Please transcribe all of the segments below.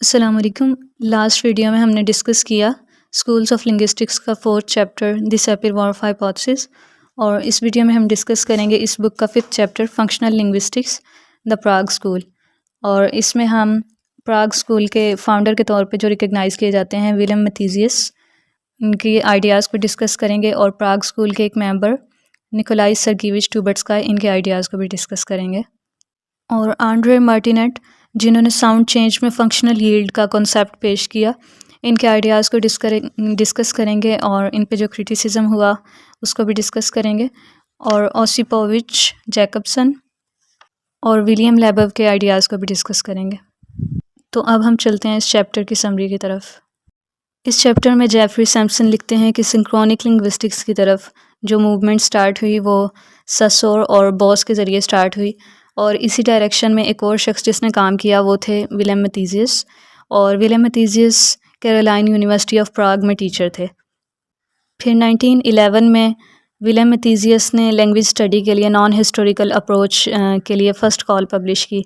السلام علیکم۔ Last video میں ہم نے ڈسکس کیا اسکولس آف لنگوسٹکس کا 4th چیپٹر دی سیپر-وارف ہائپوتھسس، اور اس ویڈیو میں ہم ڈسکس کریں گے اس بک کا 5th چیپٹر فنکشنل لنگوسٹکس دا پراگ اسکول، اور اس میں ہم پراگ اسکول کے فاؤنڈر کے طور پہ جو ریکگنائز کیے جاتے ہیں ولیم میتھیزیس، ان کی آئیڈیاز کو ڈسکس کریں گے، اور پراگ اسکول کے ایک ممبر نکولائی سرگیویچ ٹوبٹسکائی، ان کے آئیڈیاز کو بھی ڈسکس کریں گے، اور آنڈرے مارٹینیٹ جنہوں نے ساؤنڈ چینج میں فنکشنل ییلڈ کا کنسیپٹ پیش کیا، ان کے آئیڈیاز کو ڈسکس کریں گے، اور ان پہ جو کرٹیسزم ہوا اس کو بھی ڈسکس کریں گے، اور اوسیپووچ جیکبسن اور ولیم لیبو کے آئیڈیاز کو بھی ڈسکس کریں گے۔ تو اب ہم چلتے ہیں اس چیپٹر کی سمری کی طرف۔ اس چیپٹر میں جیفری سیمپسن لکھتے ہیں کہ سنکرونک لنگوسٹکس کی طرف جو موومنٹ سٹارٹ ہوئی وہ سسور اور بوس کے ذریعے سٹارٹ ہوئی، اور اسی ڈائریکشن میں ایک اور شخص جس نے کام کیا وہ تھے ولیم میتھیزیس، اور William میتھیزیس Caroline university of Prague میں ٹیچر تھے۔ پھر 1911 میں ولیم میتھیزیس نے لینگویج اسٹڈی کے لیے نان ہسٹوریکل اپروچ کے لیے فرسٹ کال پبلش کی،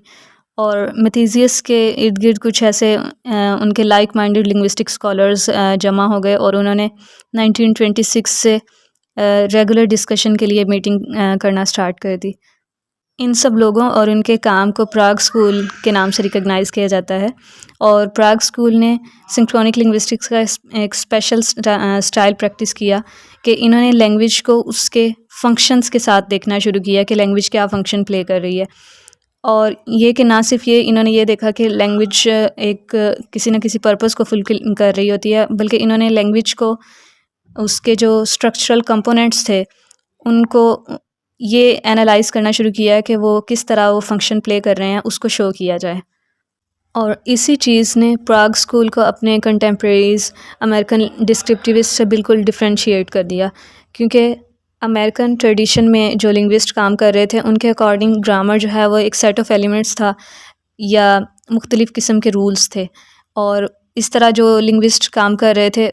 اور میتھیزیس کے ارد گرد کچھ ایسے ان کے لائک مائنڈڈ لنگوسٹک اسکالرز جمع ہو گئے، اور انہوں نے 1926 سے ریگولر ڈسکشن کے لیے میٹنگ کرنا سٹارٹ کر دی۔ ان سب لوگوں اور ان کے کام کو پراگ اسکول کے نام سے ریکگنائز کیا جاتا ہے، اور پراگ اسکول نے سنکرونک لنگوسٹکس کا ایک اسپیشل اسٹائل پریکٹس کیا کہ انہوں نے لینگویج کو اس کے فنکشنز کے ساتھ دیکھنا شروع کیا کہ لینگویج کیا فنکشن پلے کر رہی ہے، اور یہ کہ نہ صرف یہ انہوں نے یہ دیکھا کہ لینگویج ایک کسی نہ کسی پرپس کو فلفل کر رہی ہوتی ہے، بلکہ انہوں نے لینگویج کو اس کے جو اسٹرکچرل کمپوننٹس تھے ان کو یہ انالائز کرنا شروع کیا کہ وہ کس طرح وہ فنکشن پلے کر رہے ہیں، اس کو شو کیا جائے۔ اور اسی چیز نے پراگ اسکول کو اپنے کنٹمپریریز امریکن ڈسکرپٹیوسٹ سے بالکل ڈفرینشیٹ کر دیا، کیونکہ امریکن ٹریڈیشن میں جو لنگوسٹ کام کر رہے تھے ان کے اکارڈنگ گرامر جو ہے وہ ایک سیٹ آف ایلیمنٹس تھا یا مختلف قسم کے رولز تھے، اور اس طرح جو لنگوسٹ کام کر رہے تھے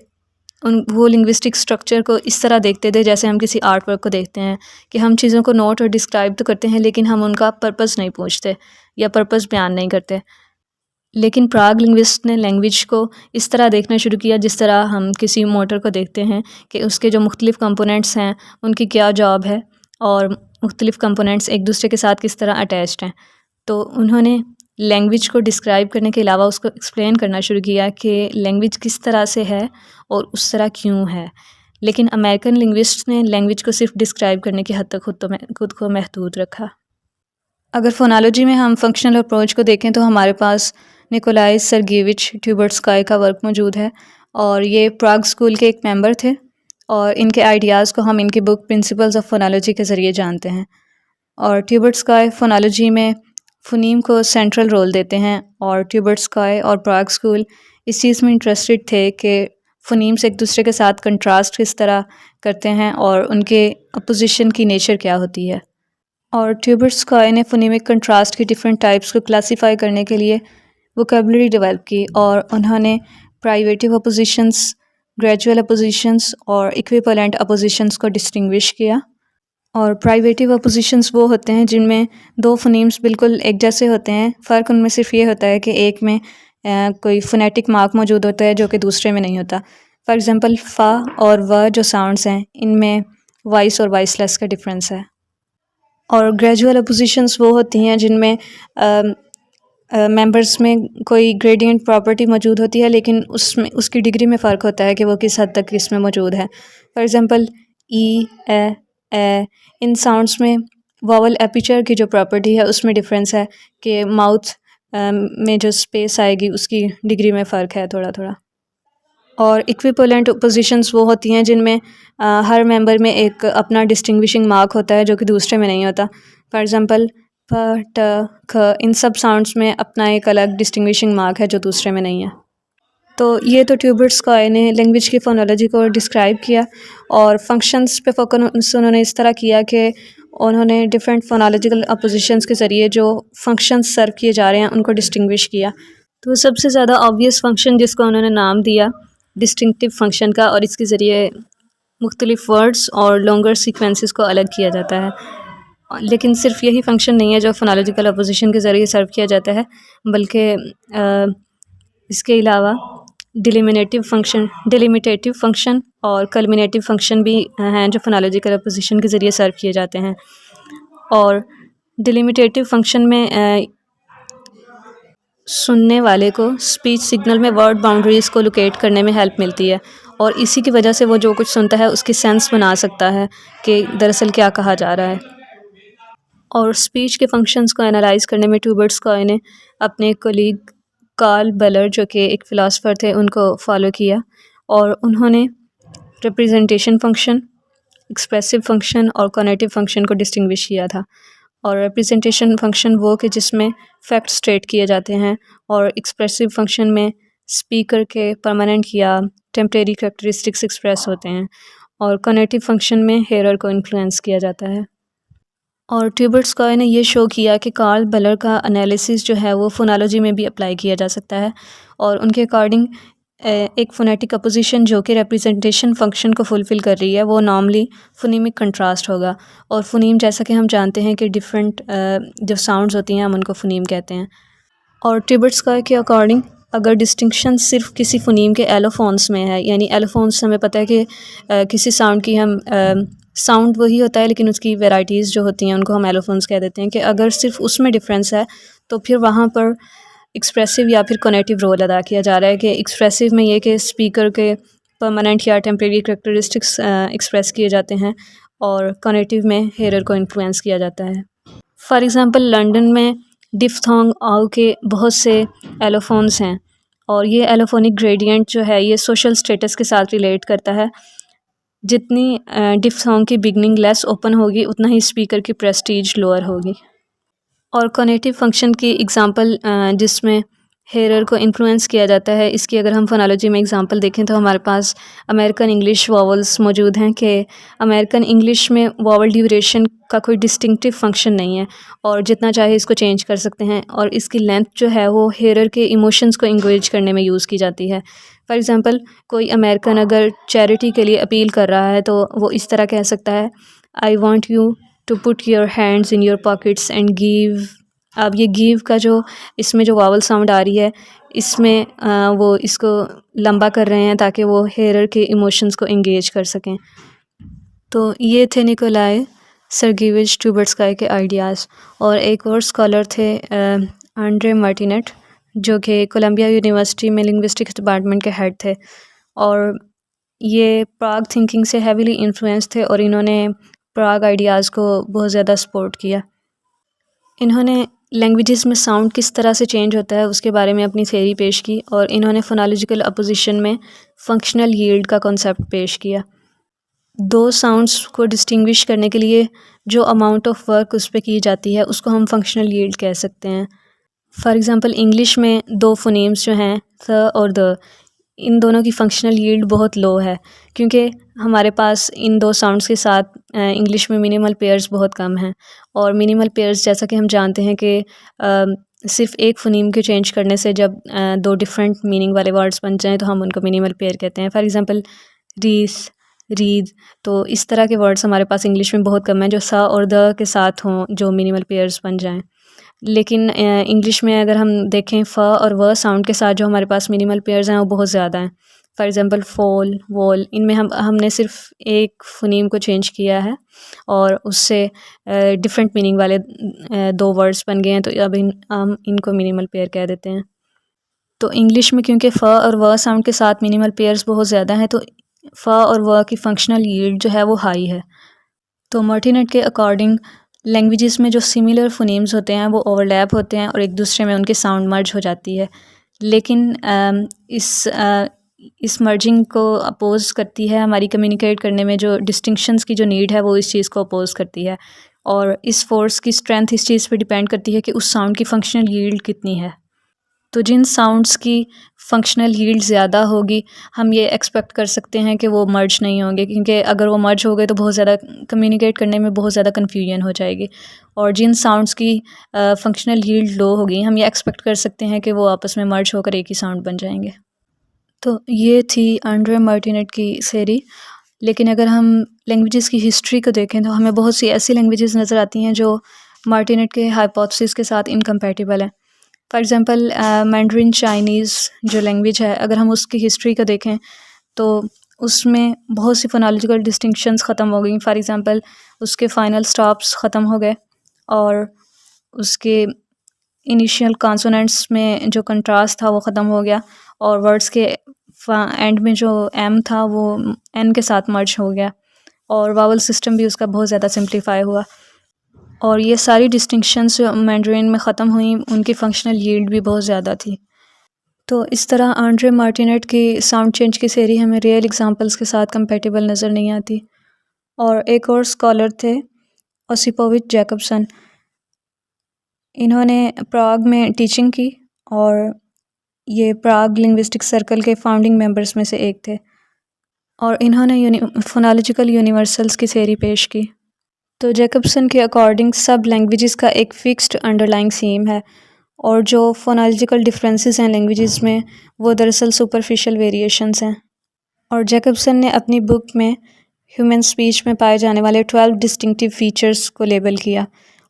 وہ لنگوسٹک اسٹرکچر کو اس طرح دیکھتے تھے جیسے ہم کسی آرٹ ورک کو دیکھتے ہیں کہ ہم چیزوں کو نوٹ اور ڈسکرائب تو کرتے ہیں لیکن ہم ان کا پرپس نہیں پوچھتے یا پرپس بیان نہیں کرتے۔ لیکن پراگ لنگوسٹ نے لینگویج کو اس طرح دیکھنا شروع کیا جس طرح ہم کسی موٹر کو دیکھتے ہیں کہ اس کے جو مختلف کمپوننٹس ہیں ان کی کیا جاب ہے، اور مختلف کمپوننٹس ایک دوسرے کے ساتھ کس طرح اٹیچڈ ہیں۔ تو انہوں نے لینگویج کو ڈسکرائب کرنے کے علاوہ اس کو ایکسپلین کرنا شروع کیا کہ لینگویج کس طرح سے ہے اور اس طرح کیوں ہے، لیکن امریکن لنگوسٹ نے لینگویج کو صرف ڈسکرائب کرنے کی حد تک خود کو محدود رکھا۔ اگر فونالوجی میں ہم فنکشنل اپروچ کو دیکھیں تو ہمارے پاس نکولائی سرگیویچ ٹوبٹسکائی کا ورک موجود ہے، اور یہ پراگ اسکول کے ایک ممبر تھے، اور ان کے آئیڈیاز کو ہم ان کی بک پرنسپلز آف فونالوجی کے ذریعے جانتے ہیں۔ اور ٹوبٹسکائی فونالوجی میں فونیم کو سینٹرل رول دیتے ہیں، اور ٹوبٹسکائی اور پراگ اسکول اس چیز میں انٹرسٹڈ تھے کہ فونیمس ایک دوسرے کے ساتھ کنٹراسٹ کس طرح کرتے ہیں اور ان کے اپوزیشن کی نیچر کیا ہوتی ہے۔ اور ٹوبٹسکائی نے فونیمک کنٹراسٹ کی ڈفرینٹ ٹائپس کو کلاسیفائی کرنے کے لیے ووکیبلری ڈیولپ کی، اور انہوں نے پرائیویٹیو اپوزیشنس، گریجول اپوزیشنس اور ایکویپلنٹ اپوزیشنس کو ڈسٹنگوش کیا۔ اور پرائیویٹیو اپوزیشنس وہ ہوتے ہیں جن میں دو فونیمس بالکل ایک جیسے ہوتے ہیں، فرق ان میں صرف یہ ہوتا ہے کہ ایک میں کوئی فونیٹک مارک موجود ہوتا ہے جو کہ دوسرے میں نہیں ہوتا۔ فار ایگزامپل فا اور و جو ساؤنڈس ہیں ان میں وائس اور وائس لیس کا ڈفرینس ہے۔ اور گریجول اپوزیشنس وہ ہوتی ہیں جن میں ممبرس میں کوئی گریڈینٹ پراپرٹی موجود ہوتی ہے لیکن اس کی ڈگری میں فرق ہوتا ہے کہ وہ کس حد تک اس میں موجود ہے۔ For example E, a in sounds میں واول ایپیچر کی جو پراپرٹی ہے اس میں ڈفرینس ہے کہ ماؤتھ میں جو اسپیس آئے گی اس کی ڈگری میں فرق ہے تھوڑا تھوڑا۔ اور ایکویپلنٹ اپوزیشنس وہ ہوتی ہیں جن میں ہر ممبر میں ایک اپنا ڈسٹنگوشنگ مارک ہوتا ہے جو کہ دوسرے میں نہیں ہوتا۔ فار ایگزامپل پ، ٹ، کھ ان سب ساؤنڈس میں اپنا ایک الگ ڈسٹنگوشنگ مارک ہے جو دوسرے میں نہیں ہے۔ تو یہ تو ٹوبٹسکائی نے لینگویج کی فونالوجی کو ڈسکرائب کیا، اور فنکشنز پہ فوکس انہوں نے اس طرح کیا کہ انہوں نے ڈفرینٹ فونالوجیکل اپوزیشنز کے ذریعے جو فنکشنز سرو کیے جا رہے ہیں ان کو ڈسٹنگوش کیا۔ تو سب سے زیادہ آبویس فنکشن جس کو انہوں نے نام دیا ڈسٹنکٹیو فنکشن کا، اور اس کے ذریعے مختلف ورڈز اور لانگر سیکوینسز کو الگ کیا جاتا ہے۔ لیکن صرف یہی فنکشن نہیں ہے جو فونالوجیکل اپوزیشن کے ذریعے سرو کیا جاتا ہے، بلکہ اس کے علاوہ ڈیلیمیٹیو فنکشن اور کلمینیٹیو فنکشن بھی ہیں جو فونالوجیکل اپوزیشن کے ذریعے سرو کیے جاتے ہیں. اور ڈیلیمیٹیو فنکشن میں سننے والے کو اسپیچ سگنل میں ورڈ باؤنڈریز کو لوکیٹ کرنے میں ہیلپ ملتی ہے، اور اسی کی وجہ سے وہ جو کچھ سنتا ہے اس کی سینس بنا سکتا ہے کہ دراصل کیا کہا جا رہا ہے. اور اسپیچ کے فنکشنز کو انالائز کرنے میں ٹوبرٹسکوائے نے اپنے کولیگ کارل بلر جو کہ ایک فلاسفر تھے ان کو فالو کیا، اور انہوں نے ریپریزنٹیشن فنکشن، ایکسپریسو فنکشن اور کونیٹیو فنکشن کو ڈسٹنگوش کیا تھا. اور ریپریزنٹیشن فنکشن وہ کہ جس میں فیکٹ اسٹیٹ کیے جاتے ہیں، اور ایکسپریسو فنکشن میں اسپیکر کے پرماننٹ یا ٹیمپریری کریکٹرسٹکس ایکسپریس ہوتے ہیں، اور کونیٹیو فنکشن میں ہیئرر کو انفلوئنس کیا جاتا ہے. اور ٹوبرٹسکوائے نے یہ شو کیا کہ کارل بلر کا انالیسس جو ہے وہ فونالوجی میں بھی اپلائی کیا جا سکتا ہے، اور ان کے اکارڈنگ ایک فونیٹک اپوزیشن جو کہ ریپریزنٹیشن فنکشن کو فلفل کر رہی ہے وہ نارملی فونیمک کنٹراسٹ ہوگا. اور فونیم جیسا کہ ہم جانتے ہیں کہ ڈفرینٹ جو ساؤنڈز ہوتی ہیں ہم ان کو فونیم کہتے ہیں. اور ٹوبرٹسکوائے کے اکارڈنگ اگر ڈسٹنکشن صرف کسی فونیم کے ایلوفونس میں ہے، یعنی ایلوفونس ہمیں پتہ ہے کہ کسی ساؤنڈ کی ہم ساؤنڈ وہی ہوتا ہے لیکن اس کی ویرائٹیز جو ہوتی ہیں ان کو ہم ایلوفونس کہہ دیتے ہیں، کہ اگر صرف اس میں ڈفرینس ہے تو پھر وہاں پر ایکسپریسو یا پھر کونیٹیو رول ادا کیا جا رہا ہے. کہ ایکسپریسو میں یہ کہ اسپیکر کے پرماننٹ یا ٹیمپریری کریکٹرسٹکس ایکسپریس کیے جاتے ہیں، اور کونیٹیو میں ہیئرر کو انفلوئنس کیا جاتا ہے. فار ایگزامپل لنڈن میں ڈفتھونگ آؤ کے بہت سے ایلوفونس ہیں، اور یہ ایلوفونک گریڈینٹ جو ہے یہ سوشل اسٹیٹس کے ساتھ ریلیٹ کرتا ہے. جتنی ڈفتھونگ کی بگننگ لیس اوپن ہوگی اتنا ہی اسپیکر کی پریسٹیج لوور ہوگی. اور کونیٹیو فنکشن کی ایگزامپل جس میں ہیئرر کو انفلوئنس کیا جاتا ہے، اس کی اگر ہم فونالوجی میں ایگزامپل دیکھیں تو ہمارے پاس امریکن انگلش واولز موجود ہیں، کہ امریکن انگلش میں واول ڈیوریشن کا کوئی ڈسٹنکٹیو فنکشن نہیں ہے، اور جتنا چاہے اس کو چینج کر سکتے ہیں، اور اس کی لینتھ جو ہے وہ ہیئرر کے ایموشنز کو انگیج کرنے میں یوز کی جاتی ہے. فار ایگزامپل کوئی امریکن اگر چیریٹی کے لیے اپیل کر رہا ہے تو وہ اس طرح کہہ سکتا ہے I want you to put your hands in your pockets and give. اب یہ گیو کا جو اس میں جو واول ساؤنڈ آ رہی ہے اس میں وہ اس کو لمبا کر رہے ہیں تاکہ وہ ہیئرر کے ایموشنز کو انگیج کر سکیں. تو یہ تھے نیکولائے سرگیویچ ٹوبرٹسکوائے کے آئیڈیاز. اور ایک اور اسکالر تھے آنڈرے مارٹینٹ جو کہ کولمبیا یونیورسٹی میں لنگوسٹکس ڈپارٹمنٹ کے ہیڈ تھے، اور یہ پراگ تھنکنگ سے ہیویلی انفلوئنس تھے، اور انہوں نے پراگ آئیڈیاز کو بہت زیادہ سپورٹ کیا. انہوں نے لینگویجز میں ساؤنڈ کس طرح سے چینج ہوتا ہے اس کے بارے میں اپنی تھیوری پیش کی، اور انہوں نے فونالوجیکل اپوزیشن میں فنکشنل ییلڈ کا کنسیپٹ پیش کیا. دو ساؤنڈس کو ڈسٹنگوش کرنے کے لیے جو اماؤنٹ آف ورک اس پہ کی جاتی ہے اس کو ہم فنکشنل ییلڈ کہہ سکتے ہیں. فار ایگزامپل انگلش میں دو فونیمز جو ہیں ث اور د، ان دونوں کی فنکشنل ییلڈ بہت لو ہے، کیونکہ ہمارے پاس ان دو ساؤنڈس کے ساتھ انگلش میں منیمل پیئرز بہت کم ہیں. اور منیمل پیئرز جیسا کہ ہم جانتے ہیں کہ صرف ایک فونیم کے چینج کرنے سے جب دو ڈفرینٹ میننگ والے ورڈز بن جائیں تو ہم ان کو منیمل پیئر کہتے ہیں. For example race, raid. تو اس طرح کے ورڈز ہمارے پاس انگلش میں بہت کم ہیں جو سا اور د کے ساتھ ہوں جو منیمل پیئرز بن جائیں. لیکن انگلش میں اگر ہم دیکھیں ف اور و ساؤنڈ کے ساتھ جو ہمارے پاس منیمل پیئرز ہیں وہ بہت زیادہ ہیں. فار ایگزامپل فول، وول، ان میں ہم نے صرف ایک فونیم کو چینج کیا ہے اور اس سے ڈفرینٹ میننگ والے دو ورڈز بن گئے ہیں، تو اب ہم ان کو منیمل پیئر کہہ دیتے ہیں. تو انگلش میں کیونکہ ف اور و ساؤنڈ کے ساتھ منیمل پیئرز بہت زیادہ ہیں تو ف اور و کی فنکشنل ییلڈ جو ہے وہ ہائی ہے. تو مارٹینٹ کے اکارڈنگ لینگویجز میں جو سملر فونیمز ہوتے ہیں وہ اوور لیپ ہوتے ہیں اور ایک دوسرے میں ان کے ساؤنڈ مرج ہو جاتی ہے، لیکن اس مرجنگ کو اپوز کرتی ہے ہماری کمیونیکیٹ کرنے میں جو ڈسٹنکشنز کی جو نیڈ ہے وہ اس چیز کو اپوز کرتی ہے، اور اس فورس کی اسٹرینتھ اس چیز پہ ڈیپینڈ کرتی ہے کہ اس ساؤنڈ کی فنکشنل ییلڈ کتنی ہے. تو جن ساؤنڈس کی فنکشنل ییلڈ زیادہ ہوگی ہم یہ ایکسپیکٹ کر سکتے ہیں کہ وہ مرج نہیں ہوں گے، کیونکہ اگر وہ مرج ہو گئے تو بہت زیادہ کمیونیکیٹ کرنے میں بہت زیادہ کنفیوژن ہو جائے گی. اور جن ساؤنڈس کی فنکشنل ییلڈ لو ہوگی ہم یہ ایکسپیکٹ کر سکتے ہیں کہ وہ آپس میں مرج ہو کر ایک ہی ساؤنڈ بن جائیں گے. تو یہ تھی آنڈرے مارٹینٹ کی تھیوری. لیکن اگر ہم لینگویجز کی ہسٹری کو دیکھیں تو ہمیں بہت سی ایسی لینگویجز نظر آتی ہیں جو مارٹینٹ کے ہائپوتھسس کے ساتھ انکمپیٹیبل ہیں. فار ایگزامپل مینڈرین چائنیز جو لینگویج ہے، اگر ہم اس کی ہسٹری کا دیکھیں تو اس میں بہت سی فونالوجیکل ڈسٹنکشنز ختم ہو گئیں. فار ایگزامپل اس کے فائنل سٹاپس ختم ہو گئے، اور اس کے انیشیل کانسوننٹس میں جو کنٹراسٹ تھا وہ ختم ہو گیا، اور ورڈس کے اینڈ میں جو ایم تھا وہ این کے ساتھ مرج ہو گیا، اور واول سسٹم بھی اس کا بہت زیادہ سمپلیفائی ہوا. اور یہ ساری ڈسٹنکشنز جو مینڈرین میں ختم ہوئیں، ان کی فنکشنل ییلڈ بھی بہت زیادہ تھی. تو اس طرح آنڈرے مارٹینیٹ کی ساؤنڈ چینج کی تھیوری ہمیں ریئل ایگزامپلس کے ساتھ کمپیٹیبل نظر نہیں آتی. اور ایک اور اسکالر تھے اوسیپووچ جیکبسن. انہوں نے پراگ میں ٹیچنگ کی، اور یہ پراگ لنگوسٹک سرکل کے فاؤنڈنگ ممبرس میں سے ایک تھے، اور انہوں نے فونالوجیکل یونیورسلز کی تھیوری پیش کی. تو جیکبسن کے اکارڈنگ سب لینگویجز کا ایک فکسڈ انڈرلائنگ تھیم ہے، اور جو فونالوجیکل ڈفرینسز ہیں لینگویجز میں وہ دراصل سپرفیشل ویریشنز ہیں. اور جیکبسن نے اپنی بک میں ہیومن اسپیچ میں پائے جانے والے 12 ڈسٹنکٹیو فیچرز کو لیبل کیا،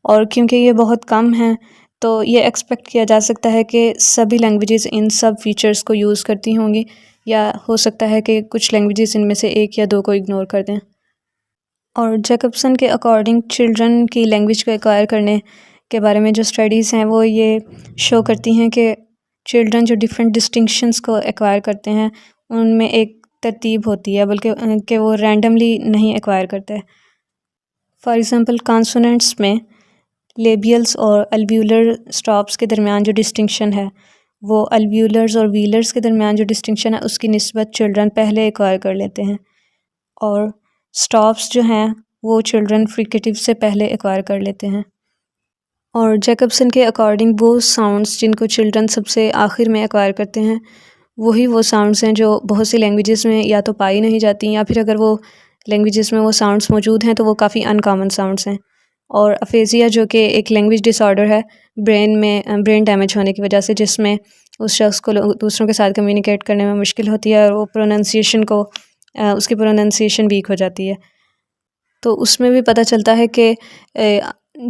اور کیونکہ یہ بہت کم ہیں تو یہ ایکسپیکٹ کیا جا سکتا ہے کہ سبھی لینگویجز ان سب فیچرز کو یوز کرتی ہوں گی، یا ہو سکتا ہے کہ کچھ لینگویجز ان میں سے ایک یا دو کو اگنور کر دیں. اور جیکبسن کے اکارڈنگ چلڈرن کی لینگویج کو ایکوائر کرنے کے بارے میں جو اسٹڈیز ہیں وہ یہ شو کرتی ہیں کہ چلڈرن جو ڈفرینٹ ڈسٹنکشنز کو ایکوائر کرتے ہیں ان میں ایک ترتیب ہوتی ہے، بلکہ کہ وہ رینڈملی نہیں ایکوائر کرتے. فار ایگزامپل کانسوننٹس میں لیبیلز اور الویولر سٹاپس کے درمیان جو ڈسٹنکشن ہے وہ الویولرز اور ویلرز کے درمیان جو ڈسٹنکشن ہے اس کی نسبت چلڈرن پہلے ایکوائر کر لیتے ہیں، اور سٹاپس جو ہیں وہ چلڈرن فریکیٹیو سے پہلے ایکوائر کر لیتے ہیں. اور جیکبسن کے اکارڈنگ وہ ساؤنڈز جن کو چلڈرن سب سے آخر میں ایکوائر کرتے ہیں وہی وہ ساؤنڈز ہیں جو بہت سی لینگویجز میں یا تو پائی نہیں جاتی، یا پھر اگر وہ لینگویجز میں وہ ساؤنڈز موجود ہیں تو وہ کافی ان کامن ساؤنڈز ہیں. اور افیزیا جو کہ ایک لینگویج ڈس آرڈر ہے برین ڈیمیج ہونے کی وجہ سے، جس میں اس شخص کو دوسروں کے ساتھ کمیونیکیٹ کرنے میں مشکل ہوتی ہے، اور وہ اس کی پروننسیشن ویک ہو جاتی ہے. تو اس میں بھی پتہ چلتا ہے کہ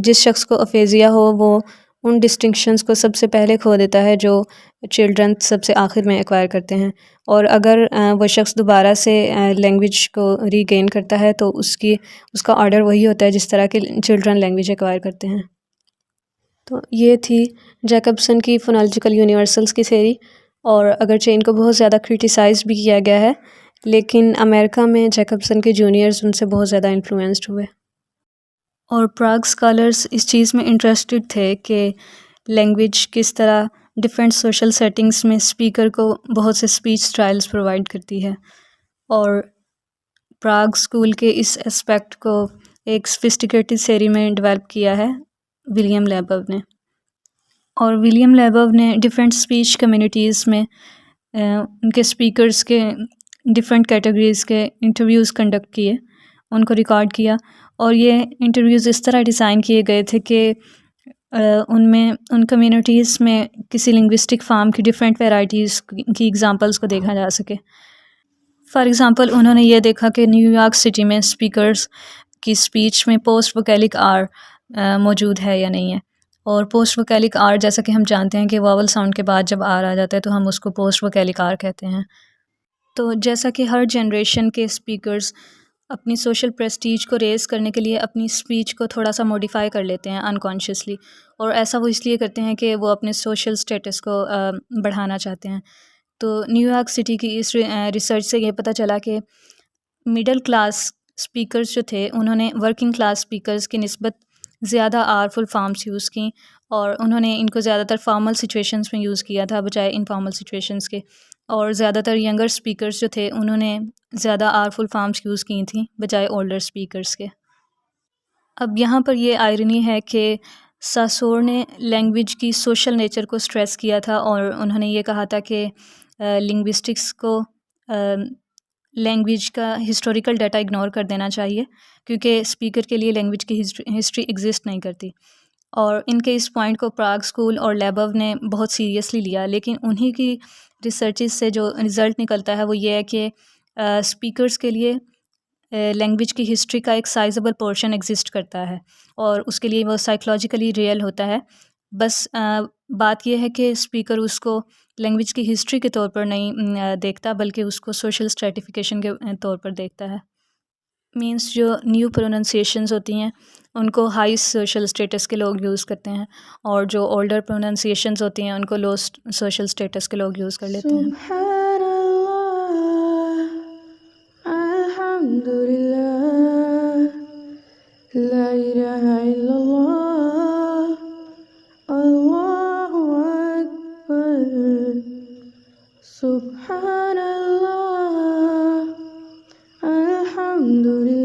جس شخص کو افیزیا ہو وہ ان ڈسٹنکشنز کو سب سے پہلے کھو دیتا ہے جو چلڈرن سب سے آخر میں ایکوائر کرتے ہیں، اور اگر وہ شخص دوبارہ سے لینگویج کو ری گین کرتا ہے تو اس کا آرڈر وہی ہوتا ہے جس طرح کے چلڈرن لینگویج ایکوائر کرتے ہیں. تو یہ تھی جیکبسن کی فونالوجیکل یونیورسلز کی تھیوری، اور اگرچہ ان کو بہت زیادہ کرٹیسائز بھی کیا گیا ہے، لیکن امریکہ میں جیکبسن کے جونیئرز ان سے بہت زیادہ انفلوئنسڈ ہوئے. اور پراگ اسکالرز اس چیز میں انٹرسٹڈ تھے کہ لینگویج کس طرح ڈفرینٹ سوشل سیٹنگز میں اسپیکر کو بہت سے اسپیچ اسٹائلز پرووائڈ کرتی ہے، اور پراگ اسکول کے اس اسپیکٹ کو ایک سفسٹیکیٹڈ تھیوری میں ڈیولپ کیا ہے ولیم لیبو نے. اور ولیم لیبو نے ڈفرینٹ اسپیچ کمیونٹیز میں ان کے اسپیکرز کے ڈفرینٹ کیٹیگریز کے انٹرویوز کنڈکٹ کیے، ان کو ریکارڈ کیا، اور یہ انٹرویوز اس طرح ڈیزائن کیے گئے تھے کہ ان کمیونٹیز میں کسی لنگوسٹک فارم کی ڈفرینٹ ویرائٹیز کی ایگزامپلس کو دیکھا جا سکے. فار ایگزامپل انہوں نے یہ دیکھا کہ نیو یارک سٹی میں اسپیکرز کی اسپیچ میں پوسٹ ووکیلک آر موجود ہے یا نہیں ہے. اور پوسٹ ووکیلک آر جیسا کہ ہم جانتے ہیں کہ واول ساؤنڈ کے بعد جب آر آ جاتا ہے تو ہم اس کو پوسٹ ووکیلک آر کہتے ہیں. تو جیسا کہ ہر جنریشن کے اسپیکرز اپنی سوشل پریسٹیج کو ریز کرنے کے لیے اپنی اسپیچ کو تھوڑا سا موڈیفائی کر لیتے ہیں انکانشیسلی، اور ایسا وہ اس لیے کرتے ہیں کہ وہ اپنے سوشل سٹیٹس کو بڑھانا چاہتے ہیں. تو نیو یارک سٹی کی اس ریسرچ سے یہ پتہ چلا کہ مڈل کلاس اسپیکرز جو تھے انہوں نے ورکنگ کلاس اسپیکرز کی نسبت زیادہ آرفل فارمز یوز کیں، اور انہوں نے ان کو زیادہ تر فارمل سچویشنز میں یوز کیا تھا بجائے انفارمل سچویشنز کے. اور زیادہ تر ینگر اسپیکرز جو تھے انہوں نے زیادہ آرفل فارمز یوز کی تھیں بجائے اولڈر اسپیکرز کے. اب یہاں پر یہ آئرنی ہے کہ ساسور نے لینگویج کی سوشل نیچر کو سٹریس کیا تھا، اور انہوں نے یہ کہا تھا کہ لنگوسٹکس کو لینگویج کا ہسٹوریکل ڈیٹا اگنور کر دینا چاہیے، کیونکہ اسپیکر کے لیے لینگویج کی ہسٹری ایگزسٹ نہیں کرتی. اور ان کے اس پوائنٹ کو پراگ اسکول اور لیبو نے بہت سیریسلی لیا، لیکن انہی کی ریسرچز سے جو رزلٹ نکلتا ہے وہ یہ ہے کہ اسپیکرز کے لیے لینگویج کی ہسٹری کا ایک سائزبل پورشن ایگزسٹ کرتا ہے، اور اس کے لیے وہ سائیکولوجیکلی ریئل ہوتا ہے، بس بات یہ ہے کہ اسپیکر اس کو لینگویج کی ہسٹری کے طور پر نہیں دیکھتا، بلکہ اس کو سوشل اسٹریٹیفیکیشن کے طور پر دیکھتا ہے. مینس جو نیو پروننسیشنز ہوتی ہیں ان کو ہائی سوشل اسٹیٹس کے لوگ یوز کرتے ہیں، اور جو اولڈر پروننسیشنز ہوتی ہیں ان کو لو سوشل اسٹیٹس کے لوگ یوز کر لیتے ہیں. سبحان اللہ، الحمد للہ، لا الہ الا اللہ، اللہ اکبر. سبحان اللہ، الحمد للہ.